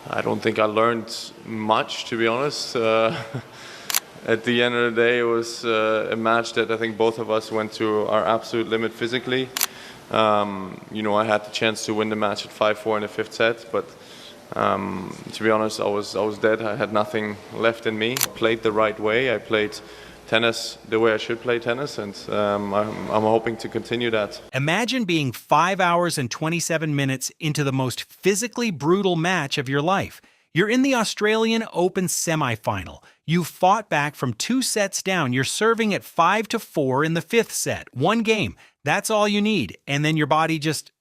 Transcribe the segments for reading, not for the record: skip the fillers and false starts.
I don't think I learned much, to be honest. At the end of the day, it was a match that I think both of us went to our absolute limit physically. I had the chance to win the match at 5-4 in the fifth set, but to be honest, I was dead. I had nothing left in me. I played the right way. I played tennis the way I should play tennis, and I'm hoping to continue that. Imagine being 5 hours and 27 minutes into the most physically brutal match of your life. You're in the Australian Open semifinal. You fought back from 2 sets down. You're serving at 5-4 in the 5th set. One game. That's all you need. And then your body just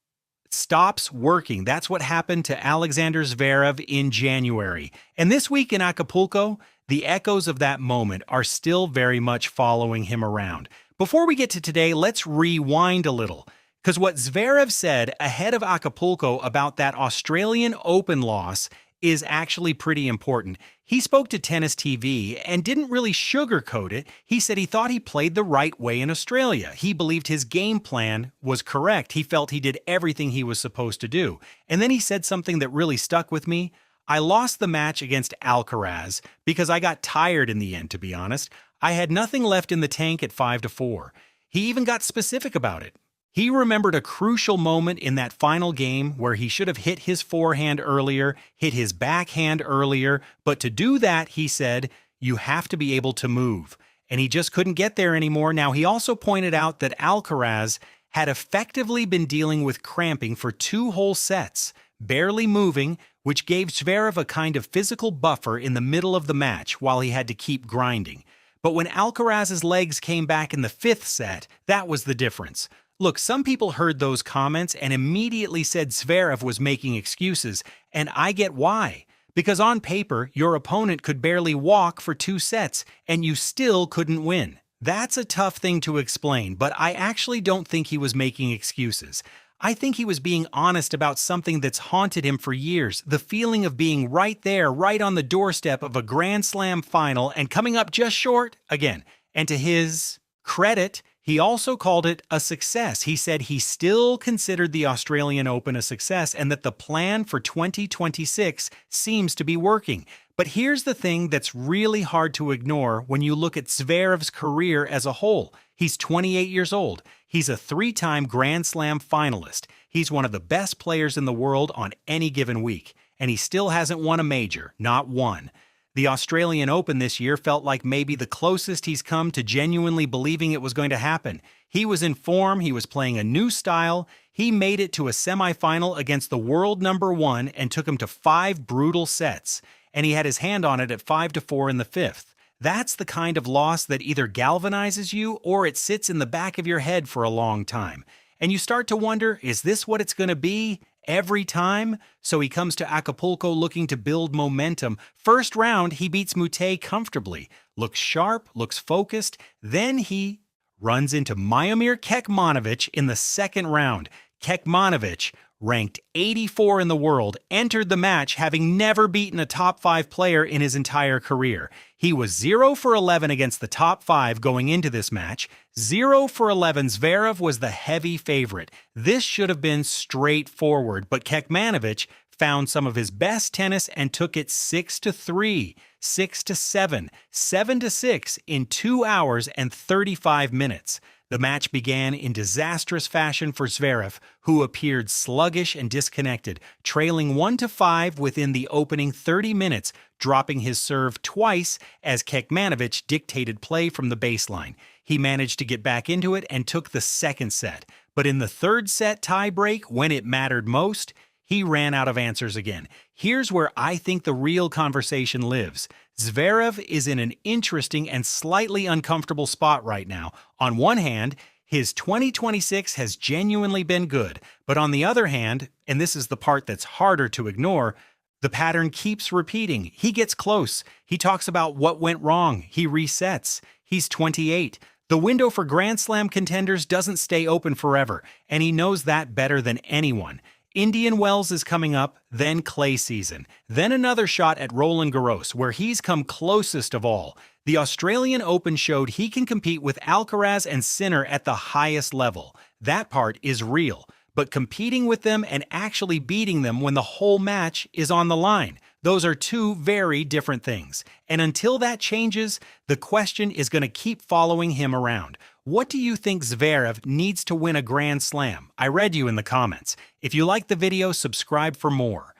stops working. That's what happened to Alexander Zverev in January. And this week in Acapulco, the echoes of that moment are still very much following him around. Before we get to today, let's rewind a little. Because what Zverev said ahead of Acapulco about that Australian Open loss is actually pretty important. He spoke to Tennis TV and didn't really sugarcoat it. He said he thought he played the right way in Australia. He believed his game plan was correct. He felt he did everything he was supposed to do. And then he said something that really stuck with me. I lost the match against Alcaraz because I got tired in the end, to be honest. I had nothing left in the tank at 5-4. He even got specific about it. He remembered a crucial moment in that final game where he should have hit his forehand earlier, hit his backhand earlier, but to do that, he said, you have to be able to move. And he just couldn't get there anymore. Now, he also pointed out that Alcaraz had effectively been dealing with cramping for 2 whole sets, barely moving, which gave Zverev a kind of physical buffer in the middle of the match while he had to keep grinding. But when Alcaraz's legs came back in the 5th set, that was the difference. Look, some people heard those comments and immediately said Zverev was making excuses, and I get why. Because on paper, your opponent could barely walk for 2 sets, and you still couldn't win. That's a tough thing to explain, but I actually don't think he was making excuses. I think he was being honest about something that's haunted him for years, the feeling of being right there, right on the doorstep of a Grand Slam final and coming up just short again. And to his credit, he also called it a success. He said he still considered the Australian Open a success and that the plan for 2026 seems to be working. But here's the thing that's really hard to ignore when you look at Zverev's career as a whole. He's 28 years old. He's a 3-time Grand Slam finalist. He's one of the best players in the world on any given week. And he still hasn't won a major, not one. The Australian Open this year felt like maybe the closest he's come to genuinely believing it was going to happen. He was in form, he was playing a new style, he made it to a semifinal against the world #1 and took him to 5 brutal sets, and he had his hand on it at 5-4 in the 5th. That's the kind of loss that either galvanizes you or it sits in the back of your head for a long time. And you start to wonder, is this what it's going to be every time? So he comes to Acapulco looking to build momentum. First round, he beats Mute comfortably, looks sharp, looks focused. Then he runs into Miomir Kekmanovic in the 2nd round. Kekmanovic, ranked 84 in the world, entered the match having never beaten a top 5 player in his entire career. He was 0 for 11 against the top 5 going into this match. 0 for 11, Zverev was the heavy favorite. This should have been straightforward, but Kekmanovic found some of his best tennis and took it 6-3, 6-7, 7-6 in 2 hours and 35 minutes. The match began in disastrous fashion for Zverev, who appeared sluggish and disconnected, trailing 1-5 within the opening 30 minutes, dropping his serve twice as Kekmanovic dictated play from the baseline. He managed to get back into it and took the 2nd set. But in the 3rd set tiebreak, when it mattered most, he ran out of answers again. Here's where I think the real conversation lives. Zverev is in an interesting and slightly uncomfortable spot right now. On one hand, his 2026 has genuinely been good, but on the other hand, and this is the part that's harder to ignore, the pattern keeps repeating. He gets close. He talks about what went wrong. He resets. He's 28. The window for Grand Slam contenders doesn't stay open forever, and he knows that better than anyone. Indian Wells is coming up, then clay season, then another shot at Roland Garros, where he's come closest of all. The Australian Open showed he can compete with Alcaraz and Sinner at the highest level. That part is real, but competing with them and actually beating them when the whole match is on the line, Those are two very different things. And until that changes, the question is going to keep following him around. What do you think Zverev needs to win a Grand Slam? I read you in the comments. If you like the video, subscribe for more.